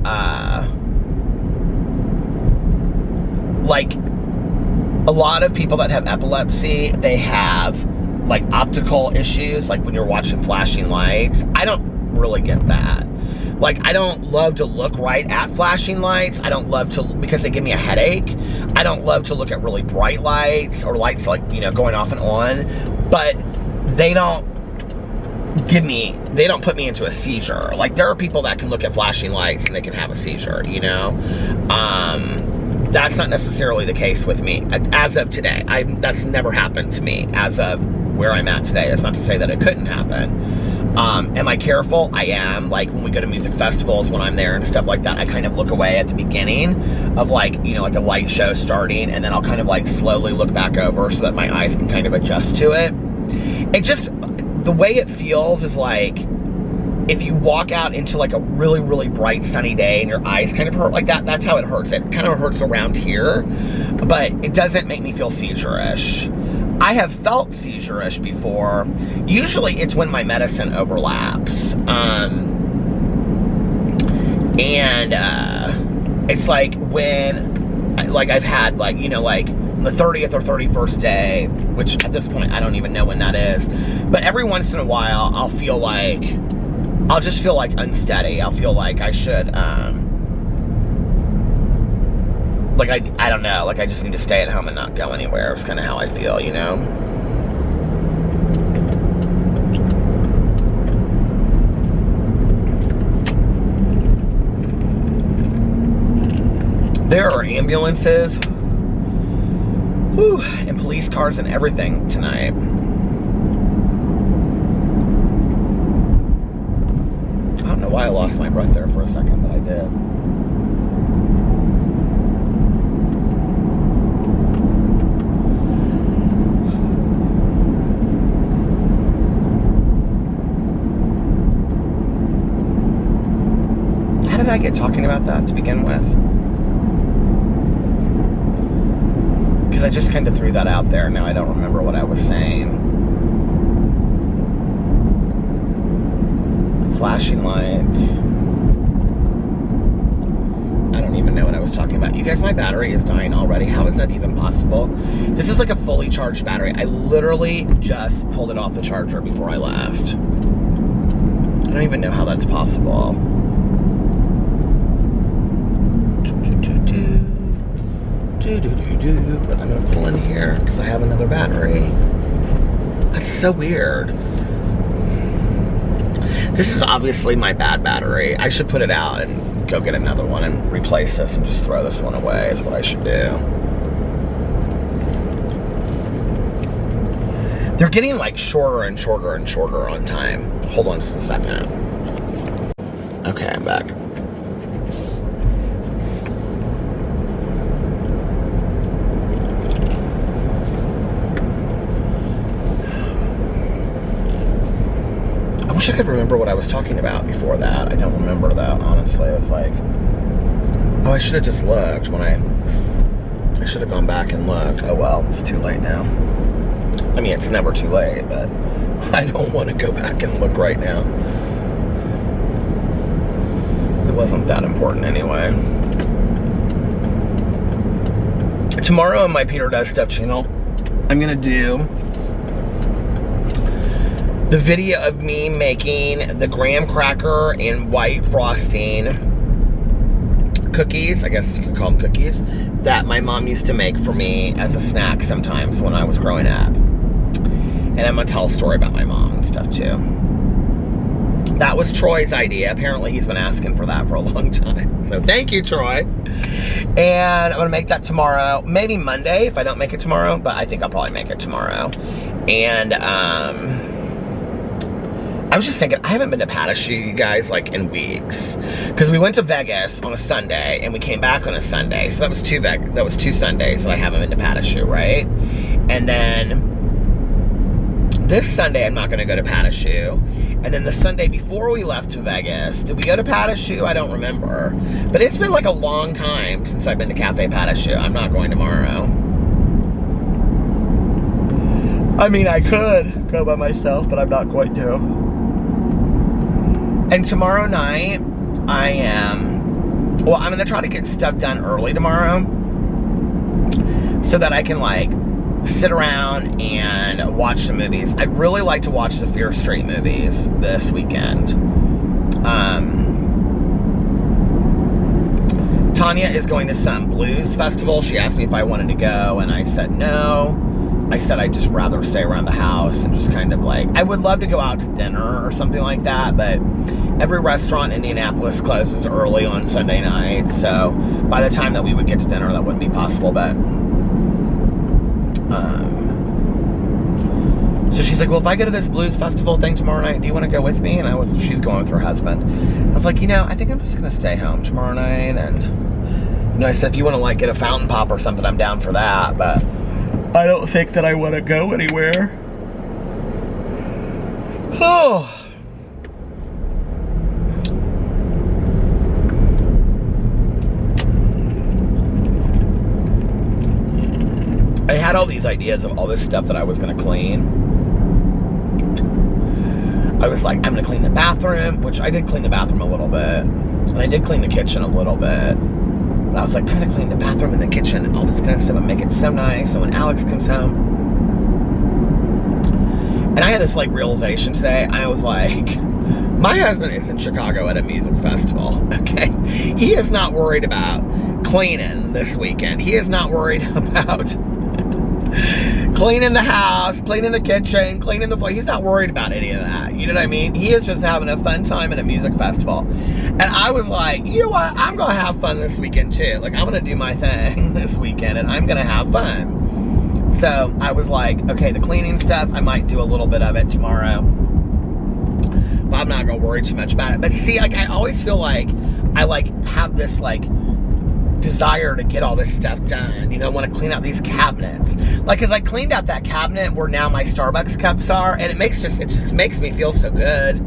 like a lot of people that have epilepsy, they have like optical issues, like when you're watching flashing lights. I don't really get that. Like, I don't love to look right at flashing lights. I don't love to, because they give me a headache. I don't love to look at really bright lights or lights like, you know, going off and on, but they don't put me into a seizure. Like, there are people that can look at flashing lights and they can have a seizure, you know? That's not necessarily the case with me as of today. That's never happened to me as of where I'm at today. That's not to say that it couldn't happen. Am I careful? I am. Like when we go to music festivals, when I'm there and stuff like that, I kind of look away at the beginning of like, you know, like a light show starting, and then I'll kind of like slowly look back over so that my eyes can kind of adjust to it. It just, the way it feels is like, if you walk out into like a really, really bright sunny day and your eyes kind of hurt like that, that's how it hurts. It kind of hurts around here, but it doesn't make me feel seizure-ish. I have felt seizure-ish before. Usually it's when my medicine overlaps. It's like when, like I've had like, you know, like the 30th or 31st day, which at this point I don't even know when that is. But every once in a while I'll feel like, I'll just feel like unsteady. I'll feel like I should, like I don't know, like I just need to stay at home and not go anywhere. It's kind of how I feel, you know? There are ambulances, whew, and police cars and everything tonight. I don't know why I lost my breath there for a second, but I did. How did I get talking about that to begin with? Because I just kind of threw that out there. Now I don't remember what I was saying. Flashing lights. I don't even know what I was talking about. You guys, my battery is dying already. How is that even possible? This is like a fully charged battery. I literally just pulled it off the charger before I left. I don't even know how that's possible. But I'm gonna pull in here because I have another battery. That's so weird. This is obviously my bad battery. I should put it out and go get another one and replace this and just throw this one away is what I should do. They're getting like shorter and shorter and shorter on time. Hold on just a second. Okay, I'm back. I wish I could remember what I was talking about before that. I don't remember though, honestly. I was like, oh, I should have just looked when I should have gone back and looked. Oh well, it's too late now. I mean, it's never too late, but I don't want to go back and look right now. It wasn't that important anyway. Tomorrow on my Peter Does Stuff channel, I'm gonna do the video of me making the graham cracker and white frosting cookies, I guess you could call them cookies, that my mom used to make for me as a snack sometimes when I was growing up. And I'm gonna tell a story about my mom and stuff too. That was Troy's idea. Apparently he's been asking for that for a long time. So thank you, Troy. And I'm gonna make that tomorrow, maybe Monday if I don't make it tomorrow, but I think I'll probably make it tomorrow. And I was just thinking, I haven't been to Patachou, you guys, like in weeks. Because we went to Vegas on a Sunday and we came back on a Sunday. So that was two Sundays that I haven't been to Patachou, right? And then this Sunday I'm not gonna go to Patachou. And then the Sunday before we left to Vegas, did we go to Pat a Shoe? I don't remember. But it's been like a long time since I've been to Cafe Pat a Shoe. I'm not going tomorrow. I mean, I could go by myself, but I'm not going to. And tomorrow night, I'm gonna try to get stuff done early tomorrow so that I can like sit around and watch some movies. I'd really like to watch the Fear Street movies this weekend. Tanya is going to some blues festival. She asked me if I wanted to go, and I said no. I said I'd just rather stay around the house and just kind of like, I would love to go out to dinner or something like that, but every restaurant in Indianapolis closes early on Sunday night, so by the time that we would get to dinner, that wouldn't be possible, but so she's like, well, if I go to this blues festival thing tomorrow night, do you want to go with me? And she's going with her husband. I was like, you know, I think I'm just going to stay home tomorrow night, and, you know, I said, if you want to like get a fountain pop or something, I'm down for that, but I don't think that I want to go anywhere. Oh. I had all these ideas of all this stuff that I was going to clean. I was like, I'm going to clean the bathroom, which I did clean the bathroom a little bit. And I did clean the kitchen a little bit. But I was like, I'm going to clean the bathroom and the kitchen and all this kind of stuff and make it so nice. So when Alex comes home. And I had this like realization today. I was like, my husband is in Chicago at a music festival, okay? He is not worried about cleaning this weekend. He is not worried about cleaning the house, cleaning the kitchen, cleaning the floor. He's not worried about any of that. You know what I mean? He is just having a fun time at a music festival. And I was like, you know what? I'm going to have fun this weekend too. Like, I'm going to do my thing this weekend and I'm going to have fun. So I was like, okay, the cleaning stuff, I might do a little bit of it tomorrow. But I'm not going to worry too much about it. But see, like, I always feel like I like have this like desire to get all this stuff done. You know, I want to clean out these cabinets. Like, cause I cleaned out that cabinet where now my Starbucks cups are, and it just makes me feel so good.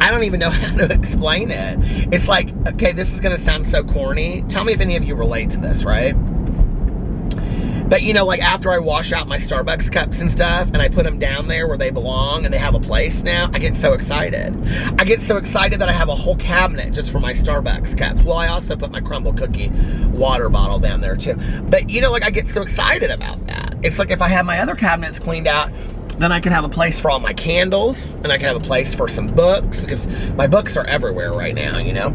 I don't even know how to explain it. It's like, okay, this is gonna sound so corny. Tell me if any of you relate to this, right? But you know, like after I wash out my Starbucks cups and stuff, and I put them down there where they belong, and they have a place now, I get so excited. I get so excited that I have a whole cabinet just for my Starbucks cups. Well, I also put my Crumble Cookie water bottle down there too. But you know, like I get so excited about that. It's like if I have my other cabinets cleaned out, then I can have a place for all my candles, and I can have a place for some books, because my books are everywhere right now, you know?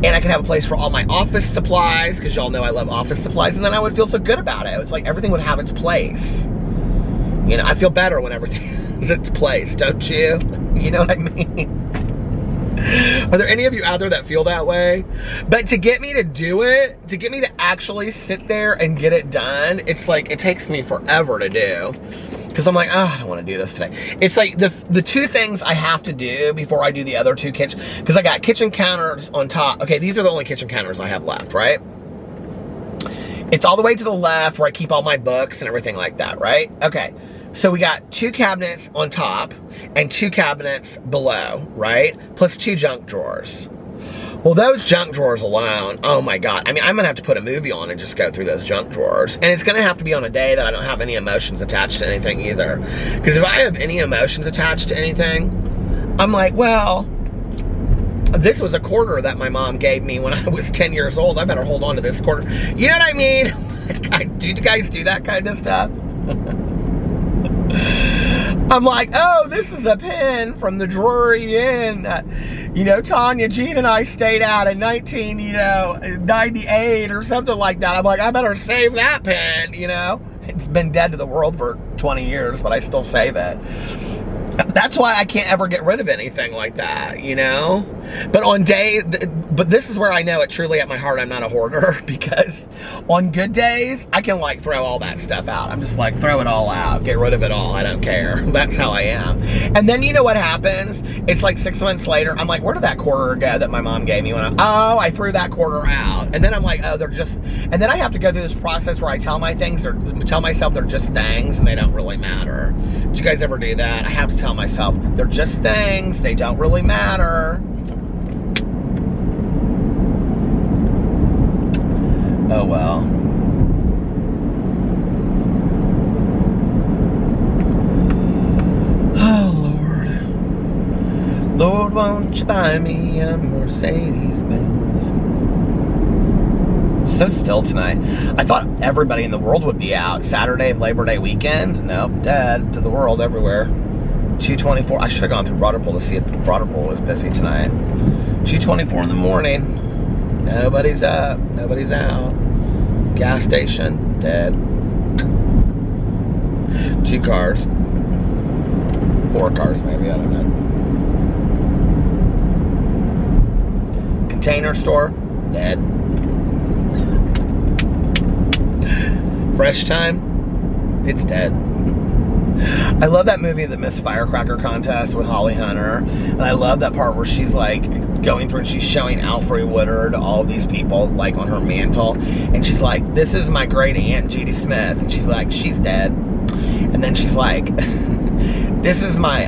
And I can have a place for all my office supplies, because y'all know I love office supplies, and then I would feel so good about it. It's like everything would have its place. You know, I feel better when everything has its place, don't you? You know what I mean? Are there any of you out there that feel that way? But to get me to do it, to get me to actually sit there and get it done, it's like, it takes me forever to do. Because I'm like, oh, I don't want to do this today. It's like the two things I have to do before I do the other two kitchen, because I got kitchen counters on top. Okay, these are the only kitchen counters I have left, right? It's all the way to the left where I keep all my books and everything like that, right? Okay, so we got 2 cabinets on top and 2 cabinets below, right? Plus 2 junk drawers. Well, those junk drawers alone, oh my God. I mean, I'm gonna have to put a movie on and just go through those junk drawers. And it's gonna have to be on a day that I don't have any emotions attached to anything either. Because if I have any emotions attached to anything, I'm like, well, this was a quarter that my mom gave me when I was 10 years old. I better hold on to this quarter. You know what I mean? Do you guys do that kind of stuff? I'm like, oh, this is a pen from the Drury Inn that, you know, Tanya, Jean, and I stayed out in 1998 or something like that. I'm like, I better save that pen, you know? It's been dead to the world for 20 years, but I still save it. That's why I can't ever get rid of anything like that, you know? But but this is where I know it truly at my heart I'm not a hoarder, because on good days, I can like throw all that stuff out. I'm just like, throw it all out, get rid of it all, I don't care. That's how I am. And then you know what happens? It's like 6 months later, I'm like, where did that quarter go that my mom gave me when I threw that quarter out. And then I'm like, oh, and then I have to go through this process where I tell myself they're just things and they don't really matter. Did you guys ever do that? I have to tell tell myself, they're just things, they don't really matter. Oh well. Oh Lord. Lord, won't you buy me a Mercedes-Benz? So still tonight. I thought everybody in the world would be out. Saturday of Labor Day weekend. Nope, dead to the world everywhere. 2:24. I should have gone through Broderpool to see if Broderpool was busy tonight. 2:24 in the morning. Nobody's up. Nobody's out. Gas station, dead. 2 cars. 4 cars maybe, I don't know. Container store, dead. Fresh Time, it's dead. I love that movie, The Miss Firecracker Contest with Holly Hunter. And I love that part where she's like going through and she's showing Alfre Woodard all these people like on her mantle. And she's like, this is my great aunt Judy Smith. And she's like, she's dead. And then she's like, this is my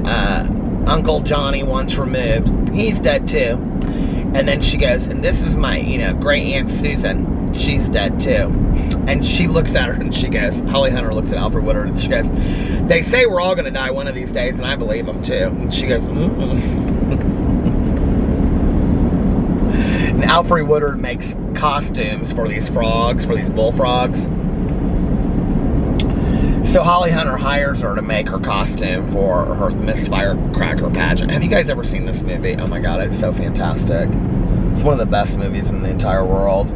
Uncle Johnny once removed. He's dead too. And then she goes, and this is my, great aunt Susan. She's dead too. And she looks at her and she goes, Holly Hunter looks at Alfre Woodard and she goes, they say we're all going to die one of these days, and I believe them too. And she goes, And Alfre Woodard makes costumes for these frogs, for these bullfrogs. So Holly Hunter hires her to make her costume for her Miss Firecracker pageant. Have you guys ever seen this movie? Oh my God, it's so fantastic. It's one of the best movies in the entire world.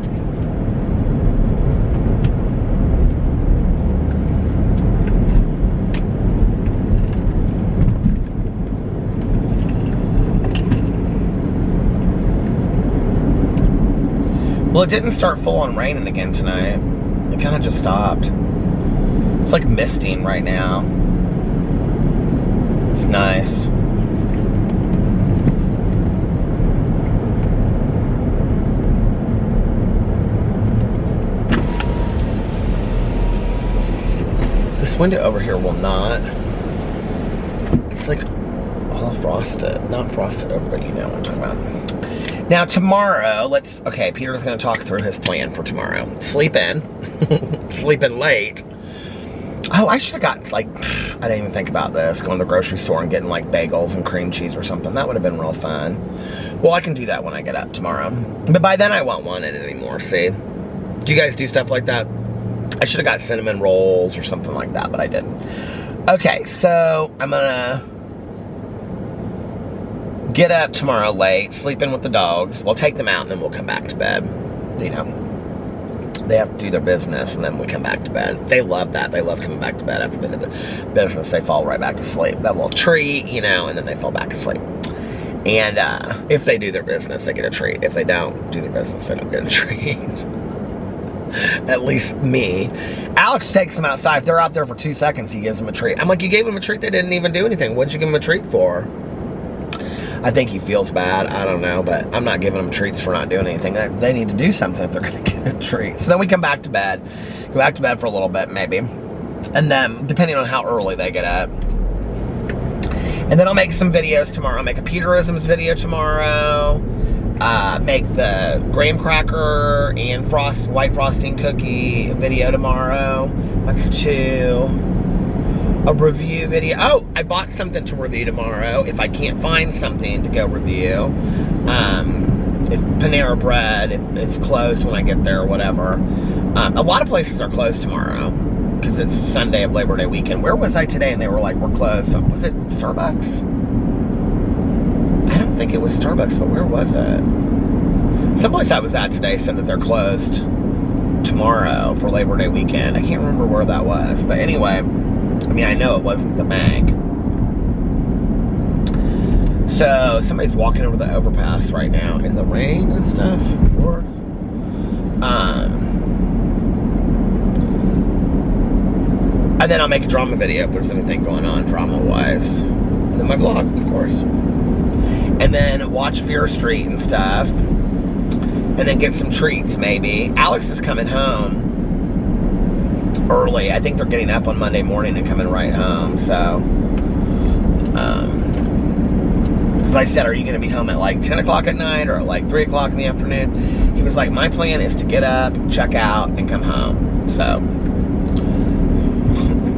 Well, it didn't start full on raining again tonight. It kind of just stopped. It's like misting right now. It's nice. This window over here will not. It's like all frosted. Not frosted over, but you know what I'm talking about. Now tomorrow, okay, Peter's gonna talk through his plan for tomorrow. Sleep in, sleeping late. Oh, I should have gotten, I didn't even think about this, going to the grocery store and getting like bagels and cream cheese or something. That would have been real fun. Well, I can do that when I get up tomorrow. But by then I won't want it anymore, see? Do you guys do stuff like that? I should have got cinnamon rolls or something like that, but I didn't. Okay, so I'm gonna get up tomorrow late, sleep in with the dogs. We'll take them out and then we'll come back to bed. They have to do their business and then we come back to bed. They love that. They love coming back to bed after they do the business. They fall right back to sleep. That little treat, and then they fall back asleep. And if they do their business, they get a treat. If they don't do their business, they don't get a treat. At least me. Alex takes them outside. If they're out there for 2 seconds, he gives them a treat. I'm like, you gave them a treat, they didn't even do anything. What'd you give them a treat for? I think he feels bad. I don't know, but I'm not giving them treats for not doing anything. They need to do something if they're going to get a treat. So then we come back to bed. Go back to bed for a little bit, maybe. And then, depending on how early they get up. And then I'll make some videos tomorrow. I'll make a Peterisms video tomorrow. Make the graham cracker and white frosting cookie video tomorrow. That's 2. A review video. Oh, I bought something to review tomorrow. If I can't find something to go review, if Panera Bread, if it's closed when I get there or whatever. A lot of places are closed tomorrow because it's Sunday of Labor Day weekend. Where was I today? And they were like, we're closed. Was it Starbucks? I don't think it was Starbucks, but where was it? Someplace I was at today said that they're closed tomorrow for Labor Day weekend. I can't remember where that was, but anyway. I know it wasn't the bank. So, somebody's walking over the overpass right now in the rain and stuff. Lord. And then I'll make a drama video if there's anything going on drama-wise. And then my vlog, of course. And then watch Fear Street and stuff. And then get some treats, maybe. Alex is coming home early. I think they're getting up on Monday morning and coming right home, so Because I said, are you going to be home at like 10 o'clock at night or at like 3 o'clock in the afternoon? He was like, my plan is to get up, check out, and come home. So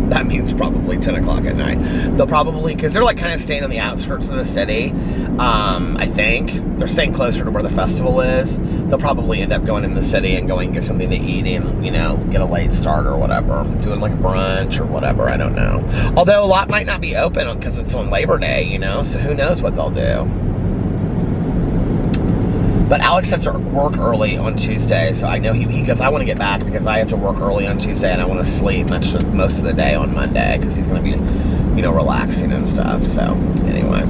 that means probably 10 o'clock at night. They'll probably, because they're like kind of staying on the outskirts of the city, I think. They're staying closer to where the festival is. They'll probably end up going in the city and going and get something to eat and, you know, get a late start or whatever. Doing like a brunch or whatever, I don't know. Although a lot might not be open because it's on Labor Day, you know, so who knows what they'll do. But Alex has to work early on Tuesday, so I know he goes, I want to get back because I have to work early on Tuesday and I want to sleep most of the day on Monday because he's going to be, you know, relaxing and stuff. So, anyway.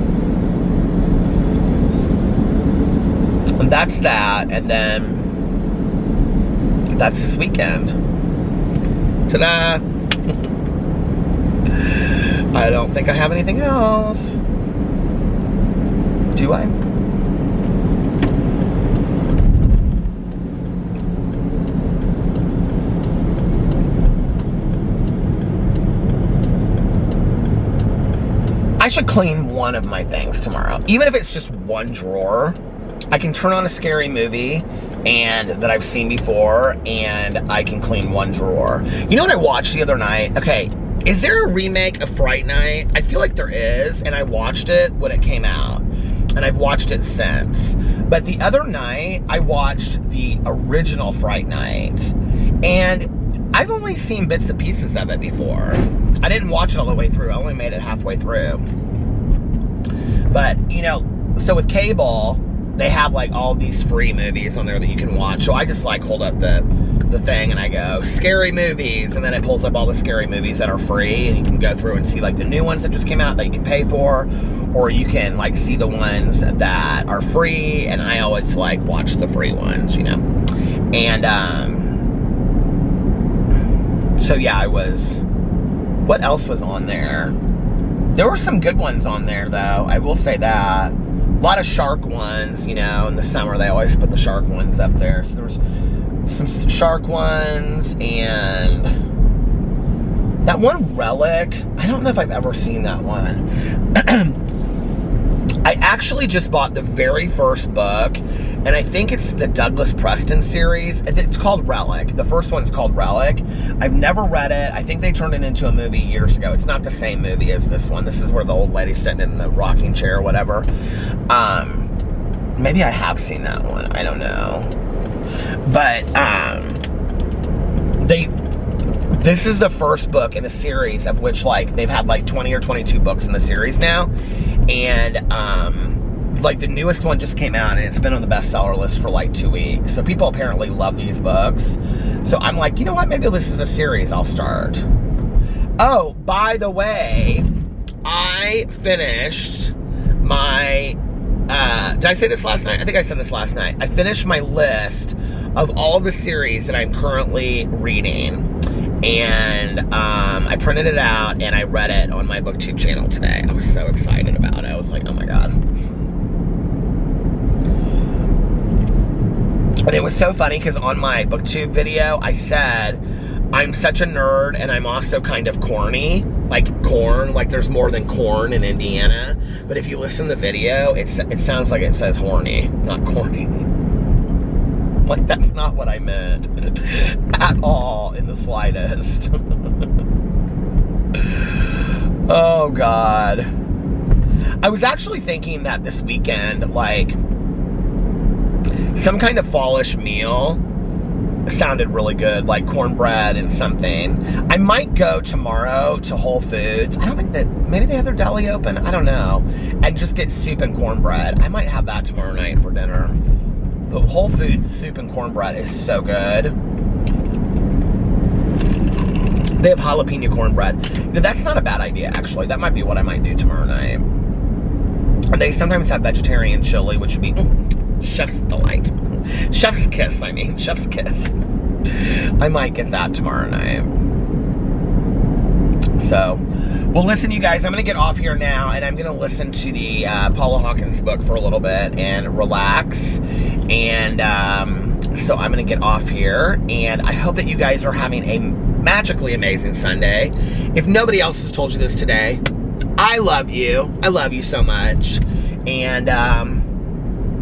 And that's that, and then that's his weekend. Ta-da! I don't think I have anything else. Do I? I should clean one of my things tomorrow. Even if it's just one drawer, I can turn on a scary movie and that I've seen before, and I can clean one drawer. You know what I watched the other night? Okay, is there a remake of Fright Night? I feel like there is, and I watched it when it came out, and I've watched it since. But the other night, I watched the original Fright Night, and I've only seen bits and pieces of it before. I didn't watch it all the way through. I only made it halfway through. But, you know, so with cable, they have like all these free movies on there that you can watch. So I just like hold up the thing and I go, scary movies. And then it pulls up all the scary movies that are free. And you can go through and see like the new ones that just came out that you can pay for. Or you can like see the ones that are free. And I always like watch the free ones, you know. And, so yeah, what else was on there? There were some good ones on there though, I will say that. A lot of shark ones, you know, in the summer they always put the shark ones up there. So there was some shark ones, and that one Relic, I don't know if I've ever seen that one. I actually just bought the very first book, and I think it's the Douglas Preston series. It's called Relic. The first one's called Relic. I've never read it. I think they turned it into a movie years ago. It's not the same movie as this one. This is where the old lady's sitting in the rocking chair or whatever. Maybe I have seen that one. I don't know. But, this is the first book in a series of which, like, they've had, like, 20 or 22 books in the series now. And, like, the newest one just came out, and it's been on the bestseller list for, like, 2 weeks. So people apparently love these books. So I'm like, you know what? Maybe this is a series I'll start. Oh, by the way, I finished my... did I say this last night? I think I said this last night. I finished my list of all the series that I'm currently reading. And I printed it out and I read it on my BookTube channel today. I was so excited about it. I was like, oh my God. And it was so funny because on my BookTube video, I said, I'm such a nerd and I'm also kind of corny. Like corn, like there's more than corn in Indiana. But if you listen to the video, it sounds like it says horny, not corny. Like, that's not what I meant at all in the slightest. Oh, God. I was actually thinking that this weekend, like, some kind of fallish meal sounded really good, like cornbread and something. I might go tomorrow to Whole Foods. I don't think that, maybe they have their deli open, I don't know. And just get soup and cornbread. I might have that tomorrow night for dinner. The Whole Foods soup and cornbread is so good. They have jalapeno cornbread. You know, that's not a bad idea, actually. That might be what I might do tomorrow night. And they sometimes have vegetarian chili, which would be chef's delight. Chef's kiss, I mean. Chef's kiss. I might get that tomorrow night. So, well, listen, you guys, I'm going to get off here now, and I'm going to listen to the Paula Hawkins book for a little bit and relax. And so I'm going to get off here, and I hope that you guys are having a magically amazing Sunday. If nobody else has told you this today, I love you. I love you so much. And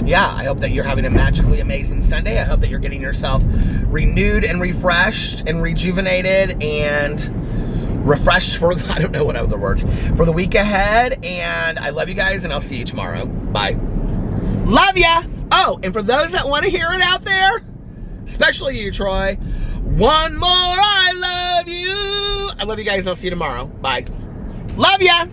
yeah, I hope that you're having a magically amazing Sunday. I hope that you're getting yourself renewed and refreshed and rejuvenated and refreshed for, I don't know what other words, for the week ahead. And I love you guys, and I'll see you tomorrow. Bye. Love ya. Oh, and for those that want to hear it out there, especially you, Troy, one more I love you. I love you guys, and I'll see you tomorrow. Bye. Love ya.